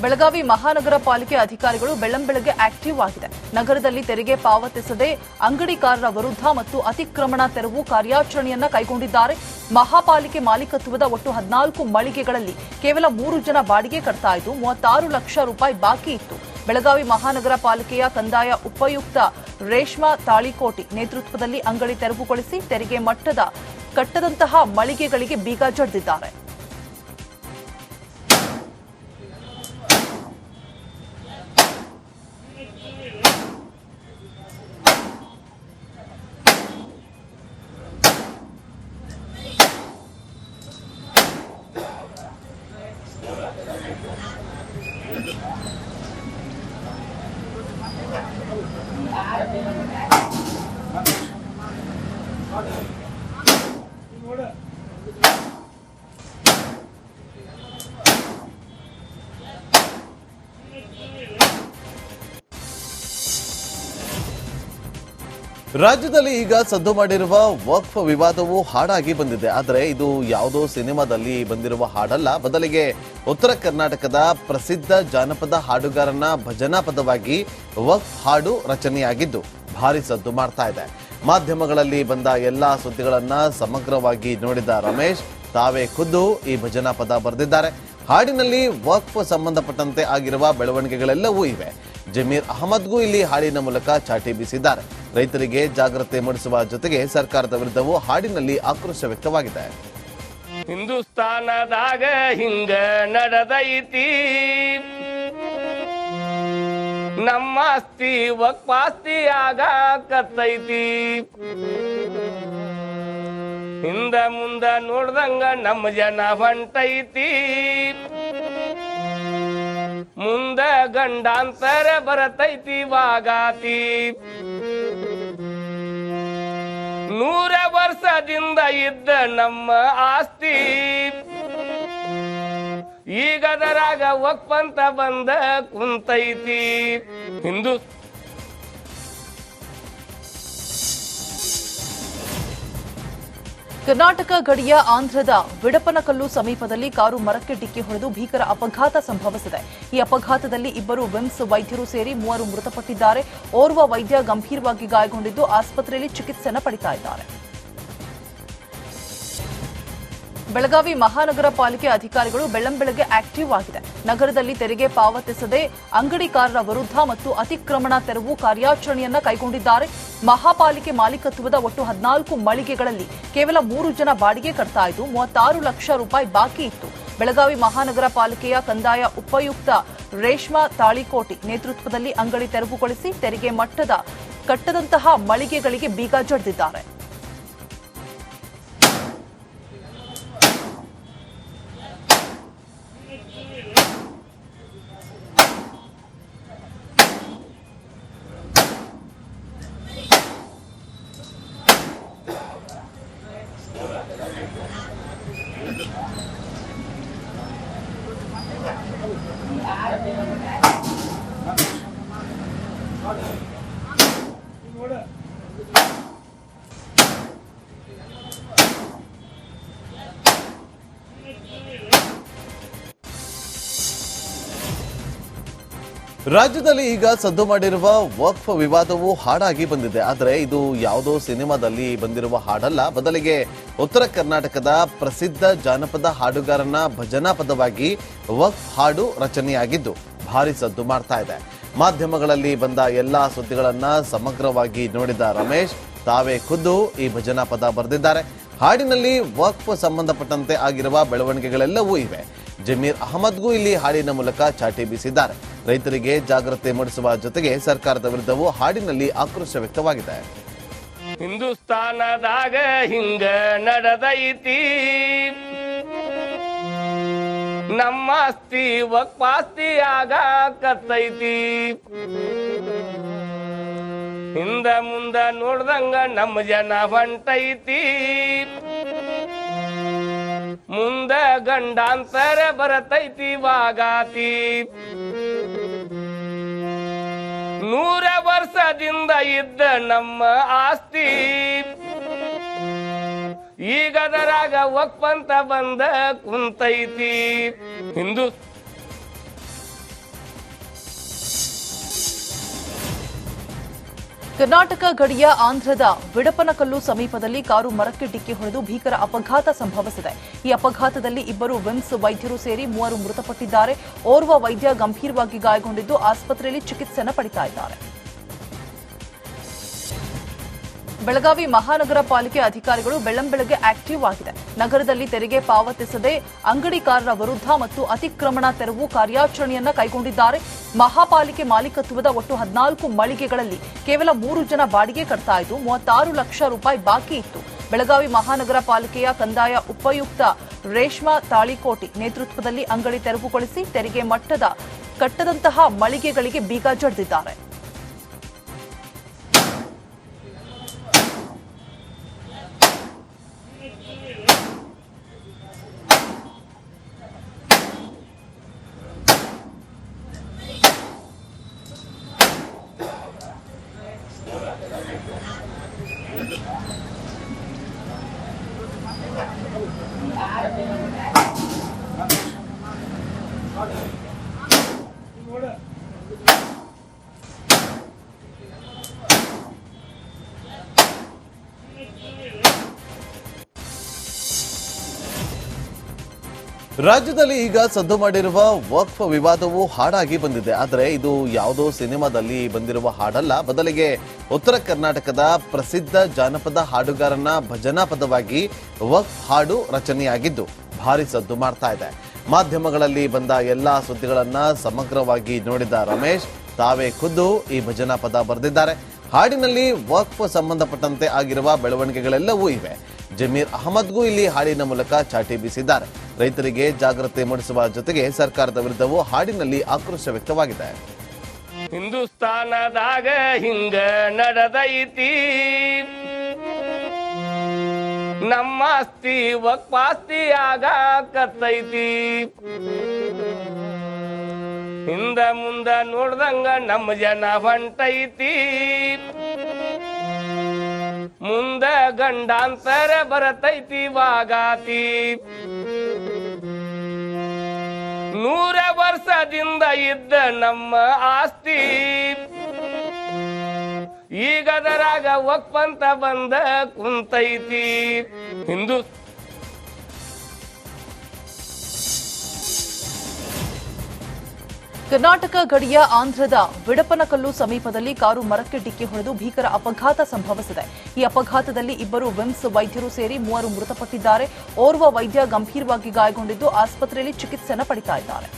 ಬೆಳಗಾವಿ ಮಹಾನಗರ ಪಾಲಿಕೆ ಅಧಿಕಾರಿಗಳು ಬೆಳ್ಳಂಬೆಳಗ್ಗೆ ಆಕ್ಟಿವ್ ಆಗಿದೆ. ನಗರದಲ್ಲಿ ತೆರಿಗೆ ಪಾವತಿಸದೆ ಅಂಗಡಿಕಾರರ ವಿರುದ್ಧ ಮತ್ತು ಅತಿಕ್ರಮಣ ತೆರವು ಕಾರ್ಯಾಚರಣೆಯನ್ನ ಕೈಗೊಂಡಿದ್ದಾರೆ. ಮಹಾಪಾಲಿಕೆ ಮಾಲೀಕತ್ವದ ಒಟ್ಟು 14 ಮಳಿಗೆಗಳಲ್ಲಿ ಕೇವಲ 3 ಜನ ಬಾಡಿಗೆ ಕಟ್ತಾ ಇದ್ದು 36 ಲಕ್ಷ ರೂಪಾಯಿ ಬಾಕಿ ಇತ್ತು. ಬೆಳಗಾವಿ ಮಹಾನಗರ ಪಾಲಿಕೆಯ ಕಂದಾಯ ಉಪಯುಕ್ತ ರೇಷ್ಮಾ ತಾಳಿಕೋಟಿ ನೇತೃತ್ವದಲ್ಲಿ ಅಂಗಡಿ ತೆರವುಗೊಳಿಸಿ ತೆರಿಗೆ ಕಟ್ಟದಂತಹ ಮಳಿಗೆಗಳಿಗೆ ಬೀಗ ಜಡಿದಿದ್ದಾರೆ. ರಾಜ್ಯದಲ್ಲಿ ಈಗ ಸದ್ದು ಮಾಡಿರುವ ವಕ್ಫ್ ವಿವಾದವು ಹಾಡಾಗಿ ಬಂದಿದೆ. ಆದರೆ ಇದು ಯಾವುದೋ ಸಿನಿಮಾದಲ್ಲಿ ಬಂದಿರುವ ಹಾಡಲ್ಲ. ಬದಲಿಗೆ ಉತ್ತರ ಕರ್ನಾಟಕದ ಪ್ರಸಿದ್ಧ ಜಾನಪದ ಹಾಡುಗಾರನ ಭಜನಾ ಪದವಾಗಿ ವಕ್ಫ್ ಹಾಡು ರಚನೆಯಾಗಿದ್ದು ಭಾರಿ ಸದ್ದು ಮಾಡ್ತಾ ಇದೆ. ಮಾಧ್ಯಮಗಳಲ್ಲಿ ಬಂದ ಎಲ್ಲಾ ಸುದ್ದಿಗಳನ್ನ ಸಮಗ್ರವಾಗಿ ನೋಡಿದ ರಮೇಶ್ ತಾವೇ ಖುದ್ದು ಈ ಭಜನಾ ಪದ ಬರೆದಿದ್ದಾರೆ. ಹಾಡಿನಲ್ಲಿ ವಕ್ಫ್ ಸಂಬಂಧಪಟ್ಟಂತೆ ಆಗಿರುವ ಬೆಳವಣಿಗೆಗಳೆಲ್ಲವೂ ಇವೆ. ಜಮೀರ್ ಅಹಮದ್ಗೂ ಇಲ್ಲಿ ಹಾಡಿನ ಮೂಲಕ ಚಾಟಿ ಬೀಸಿದ್ದಾರೆ. ರೈತರಿಗೆ ಜಾಗೃತಿ ಮೂಡಿಸುವ ಜೊತೆಗೆ ಸರ್ಕಾರದ ವಿರುದ್ಧವೂ ಹಾಡಿನಲ್ಲಿ ಆಕ್ರೋಶ ವ್ಯಕ್ತವಾಗಿದೆ. ಹಿಂದೂಸ್ತಾನದಾಗ ಹಿಂಗ ನಡೆದೈತಿ, ನಮ್ಮ ಆಸ್ತಿ ವಕ್ಫಾಸ್ತಿ ಆಗಾಕತ್ತೈತಿ, ಹಿಂದ ಮುಂದ ನೋಡ್ದಂಗ ನಮ್ಮ ಜನ ಹೊಂಟೈತಿ, ಮುಂದ ಗಂಡಾಂತರ ಬರತೈತಿ ವಾಗಾತಿ, 100 ವರ್ಷದಿಂದ ಇದ್ದ ನಮ್ಮ ಆಸ್ತಿ ಈಗದರಾಗ ವಕ್ಫ್ ಅಂತ ಬಂದ ಕುಂತೈತಿ. ಹಿಂದೂ ಕರ್ನಾಟಕ ಗಡಿಯ ಆಂಧ್ರದ ವಿಡಪನಕಲ್ಲು ಸಮೀಪದಲ್ಲಿ ಕಾರು ಮರಕ್ಕೆ ಡಿಕ್ಕಿ ಹೊಡೆದು ಭೀಕರ ಅಪಘಾತ ಸಂಭವಿಸಿದೆ. ಈ ಅಪಘಾತದಲ್ಲಿ 2 ವಿಮ್ಸ್ ವೈದ್ಯರು ಸೇರಿ 3 ಮೃತಪಟ್ಟಿದ್ದಾರೆ. ಓರ್ವ ವೈದ್ಯ ಗಂಭೀರವಾಗಿ ಗಾಯಗೊಂಡಿದ್ದು ಆಸ್ಪತ್ರೆಯಲ್ಲಿ ಚಿಕಿತ್ಸೆಯನ್ನು ಪಡೆಯುತ್ತಾ ಇದ್ದಾರೆ. ಬೆಳಗಾವಿ ಮಹಾನಗರ ಪಾಲಿಕೆ ಅಧಿಕಾರಿಗಳು ಬೆಳ್ಳಂಬೆಳಗ್ಗೆ ಆಕ್ಟಿವ್ ಆಗಿದೆ. ನಗರದಲ್ಲಿ ತೆರಿಗೆ ಪಾವತಿಸದೆ ಅಂಗಡಿಕಾರರ ವಿರುದ್ಧ ಮತ್ತು ಅತಿಕ್ರಮಣ ತೆರವು ಕಾರ್ಯಾಚರಣೆಯನ್ನ ಕೈಗೊಂಡಿದ್ದಾರೆ. ಮಹಾಪಾಲಿಕೆ ಮಾಲೀಕತ್ವದ ಒಟ್ಟು 14 ಮಳಿಗೆಗಳಲ್ಲಿ ಕೇವಲ 3 ಜನ ಬಾಡಿಗೆ ಕಟ್ತಾ ಇದ್ದು 36 ಲಕ್ಷ ರೂಪಾಯಿ ಬಾಕಿ ಇತ್ತು. ಬೆಳಗಾವಿ ಮಹಾನಗರ ಪಾಲಿಕೆಯ ಕಂದಾಯ ಉಪಯುಕ್ತ ರೇಷ್ಮಾ ತಾಳಿಕೋಟಿ ನೇತೃತ್ವದಲ್ಲಿ ಅಂಗಡಿ ತೆರವುಗೊಳಿಸಿ ತೆರಿಗೆ ಕಟ್ಟದಂತಹ ಮಳಿಗೆಗಳಿಗೆ ಬೀಗ ಜಡಿದಿದ್ದಾರೆ. ರಾಜ್ಯದಲ್ಲಿ ಈಗ ಸದ್ದು ಮಾಡಿರುವ ವಕ್ಫ್ ವಿವಾದವು ಹಾಡಾಗಿ ಬಂದಿದೆ. ಆದರೆ ಇದು ಯಾವುದೋ ಸಿನಿಮಾದಲ್ಲಿ ಬಂದಿರುವ ಹಾಡಲ್ಲ. ಬದಲಿಗೆ ಉತ್ತರ ಕರ್ನಾಟಕದ ಪ್ರಸಿದ್ಧ ಜಾನಪದ ಹಾಡುಗಾರನ ಭಜನಾ ಪದವಾಗಿ ವಕ್ಫ್ ಹಾಡು ರಚನೆಯಾಗಿದ್ದು ಭಾರಿ ಸದ್ದು ಮಾಡ್ತಾ ಇದೆ. ಮಾಧ್ಯಮಗಳಲ್ಲಿ ಬಂದ ಎಲ್ಲಾ ಸುದ್ದಿಗಳನ್ನ ಸಮಗ್ರವಾಗಿ ನೋಡಿದ ರಮೇಶ್ ತಾವೇ ಖುದ್ದು ಈ ಭಜನಾ ಪದ ಬರೆದಿದ್ದಾರೆ. ಹಾಡಿನಲ್ಲಿ ವಕ್ಫ್ ಸಂಬಂಧಪಟ್ಟಂತೆ ಆಗಿರುವ ಬೆಳವಣಿಗೆಗಳೆಲ್ಲವೂ ಇವೆ. ಜಮೀರ್ ಅಹಮದ್ಗೂ ಇಲ್ಲಿ ಹಾಡಿನ ಮೂಲಕ ಚಾಟಿ ಬೀಸಿದ್ದಾರೆ. ರೈತರಿಗೆ ಜಾಗೃತಿ ಮೂಡಿಸುವ ಜೊತೆಗೆ ಸರ್ಕಾರದ ವಿರುದ್ಧವೂ ಹಾಡಿನಲ್ಲಿ ಆಕ್ರೋಶ ವ್ಯಕ್ತವಾಗಿದೆ. ಹಿಂದೂಸ್ತಾನದಾಗ ಹಿಂಗ ನಡೆದೈತಿ, ನಮ್ಮ ಆಸ್ತಿ ವಕ್ಫಾಸ್ತಿ ಆಗಾಕತ್ತೈತಿ, ಹಿಂದ ಮುಂದ ನೋಡ್ದಂಗ ನಮ್ಮ ಜನ ಹೊಂಟೈತಿ, ಮುಂದ ಗಂಡಾಂತರ ಬರತೈತಿ ವಾಗಾತಿ, 100 ವರ್ಷದಿಂದ ಇದ್ದ ನಮ್ಮ ಆಸ್ತಿ ಈಗದರಾಗ ವಕ್ಫ್ ಅಂತ ಬಂದ ಕುಂತೈತಿ. ಹಿಂದೂ ಕರ್ನಾಟಕ ಗಡಿಯ ಆಂಧ್ರದ ವಿಡಪನಕಲ್ಲು ಸಮೀಪದಲ್ಲಿ ಕಾರು ಮರಕ್ಕೆ ಡಿಕ್ಕಿ ಹೊಡೆದು ಭೀಕರ ಅಪಘಾತ ಸಂಭವಿಸಿದೆ. ಈ ಅಪಘಾತದಲ್ಲಿ ಇಬ್ಬರು ವಿಮ್ಸ್ ವೈದ್ಯರು ಸೇರಿ 3 ಮೃತಪಟ್ಟಿದ್ದಾರೆ. ಓರ್ವ ವೈದ್ಯ ಗಂಭೀರವಾಗಿ ಗಾಯಗೊಂಡಿದ್ದು ಆಸ್ಪತ್ರೆಯಲ್ಲಿ ಚಿಕಿತ್ಸೆಯನ್ನು ಪಡೆಯುತ್ತಾ ಇದ್ದಾರೆ. ಬೆಳಗಾವಿ ಮಹಾನಗರ ಪಾಲಿಕೆ ಅಧಿಕಾರಿಗಳು ಬೆಳ್ಳಂಬೆಳಗ್ಗೆ ಆಕ್ಟಿವ್ ಆಗಿದೆ. ನಗರದಲ್ಲಿ ತೆರಿಗೆ ಪಾವತಿಸದೆ ಅಂಗಡಿಕಾರರ ವಿರುದ್ಧ ಮತ್ತು ಅತಿಕ್ರಮಣ ತೆರವು ಕಾರ್ಯಾಚರಣೆಯನ್ನ ಕೈಗೊಂಡಿದ್ದಾರೆ. ಮಹಾಪಾಲಿಕೆ ಮಾಲೀಕತ್ವದ ಒಟ್ಟು 14 ಮಳಿಗೆಗಳಲ್ಲಿ ಕೇವಲ 3 ಜನ ಬಾಡಿಗೆ ಕಟ್ತಾ ಇದ್ದು 36 ಲಕ್ಷ ರೂಪಾಯಿ ಬಾಕಿ ಇತ್ತು. ಬೆಳಗಾವಿ ಮಹಾನಗರ ಪಾಲಿಕೆಯ ಕಂದಾಯ ಉಪಯುಕ್ತ ರೇಷ್ಮಾ ತಾಳಿಕೋಟಿ ನೇತೃತ್ವದಲ್ಲಿ ಅಂಗಡಿ ತೆರವುಗೊಳಿಸಿ ತೆರಿಗೆ ಕಟ್ಟದಂತಹ ಮಳಿಗೆಗಳಿಗೆ ಬೀಗ ಜಡಿದಿದ್ದಾರೆ. ರಾಜ್ಯದಲ್ಲಿ ಈಗ ಸದ್ದು ಮಾಡಿರುವ ವಕ್ಫ್ ವಿವಾದವು ಹಾಡಾಗಿ ಬಂದಿದೆ. ಆದರೆ ಇದು ಯಾವುದೋ ಸಿನಿಮಾದಲ್ಲಿ ಬಂದಿರುವ ಹಾಡಲ್ಲ. ಬದಲಿಗೆ ಉತ್ತರ ಕರ್ನಾಟಕದ ಪ್ರಸಿದ್ಧ ಜಾನಪದ ಹಾಡುಗಾರನ ಭಜನಾ ಪದವಾಗಿ ವಕ್ಫ್ ಹಾಡು ರಚನೆಯಾಗಿದ್ದು ಭಾರಿ ಸದ್ದು ಮಾಡ್ತಾ ಇದೆ. ಮಾಧ್ಯಮಗಳಲ್ಲಿ ಬಂದ ಎಲ್ಲಾ ಸುದ್ದಿಗಳನ್ನ ಸಮಗ್ರವಾಗಿ ನೋಡಿದ ರಮೇಶ್ ತಾವೇ ಖುದ್ದು ಈ ಭಜನಾ ಪದ ಬರೆದಿದ್ದಾರೆ. ಹಾಡಿನಲ್ಲಿ ವಕ್ಫ್ ಸಂಬಂಧಪಟ್ಟಂತೆ ಆಗಿರುವ ಬೆಳವಣಿಗೆಗಳೆಲ್ಲವೂ ಇವೆ. ಜಮೀರ್ ಅಹಮದ್ಗೂ ಇಲ್ಲಿ ಹಾಡಿನ ಮೂಲಕ ಚಾಟಿ ಬೀಸಿದ್ದಾರೆ. ರೈತರಿಗೆ ಜಾಗೃತಿ ಮೂಡಿಸುವ ಜೊತೆಗೆ ಸರ್ಕಾರದ ವಿರುದ್ಧವೂ ಹಾಡಿನಲ್ಲಿ ಆಕ್ರೋಶ ವ್ಯಕ್ತವಾಗಿದೆ. ಹಿಂದೂಸ್ತಾನದಾಗ ಹಿಂಗ ನಡೆದೈತಿ, ನಮ್ಮ ಆಸ್ತಿ ವಕ್ಫಾಸ್ತಿ ಆಗಾಕತ್ತೈತಿ. ಹಿಂದ ಮುಂದ ನೋಡ್ದಂಗ ನಮ್ಮ ಜನ ಹೊಂಟೈತಿ, ಮುಂದ ಗಂಡಾಂತರ ಬರತೈತಿ ವಾಗಾತಿ. 100 ವರ್ಷದಿಂದ ಇದ್ದ ನಮ್ಮ ಆಸ್ತಿ ಈಗದರಾಗ ವಕ್ಫ್ ಅಂತ ಬಂದ ಕುಂತೈತಿ. ಕರ್ನಾಟಕ ಗಡಿಯ ಆಂಧ್ರದ ವಿಡಪನಕಲ್ಲು ಸಮೀಪದಲ್ಲಿ ಕಾರು ಮರಕ್ಕೆ ಡಿಕ್ಕಿ ಹೊಡೆದು ಭೀಕರ ಅಪಘಾತ ಸಂಭವಿಸಿದೆ. ಈ ಅಪಘಾತದಲ್ಲಿ ಇಬ್ಬರು ವಿಮ್ಸ್ ವೈದ್ಯರು ಸೇರಿ 3 ಮೃತಪಟ್ಟಿದ್ದಾರೆ. ಓರ್ವ ವೈದ್ಯ ಗಂಭೀರವಾಗಿ ಗಾಯಗೊಂಡಿದ್ದು ಆಸ್ಪತ್ರೆಯಲ್ಲಿ ಚಿಕಿತ್ಸೆಯನ್ನು ಪಡೆಯುತ್ತಾ ಇದ್ದಾರೆ.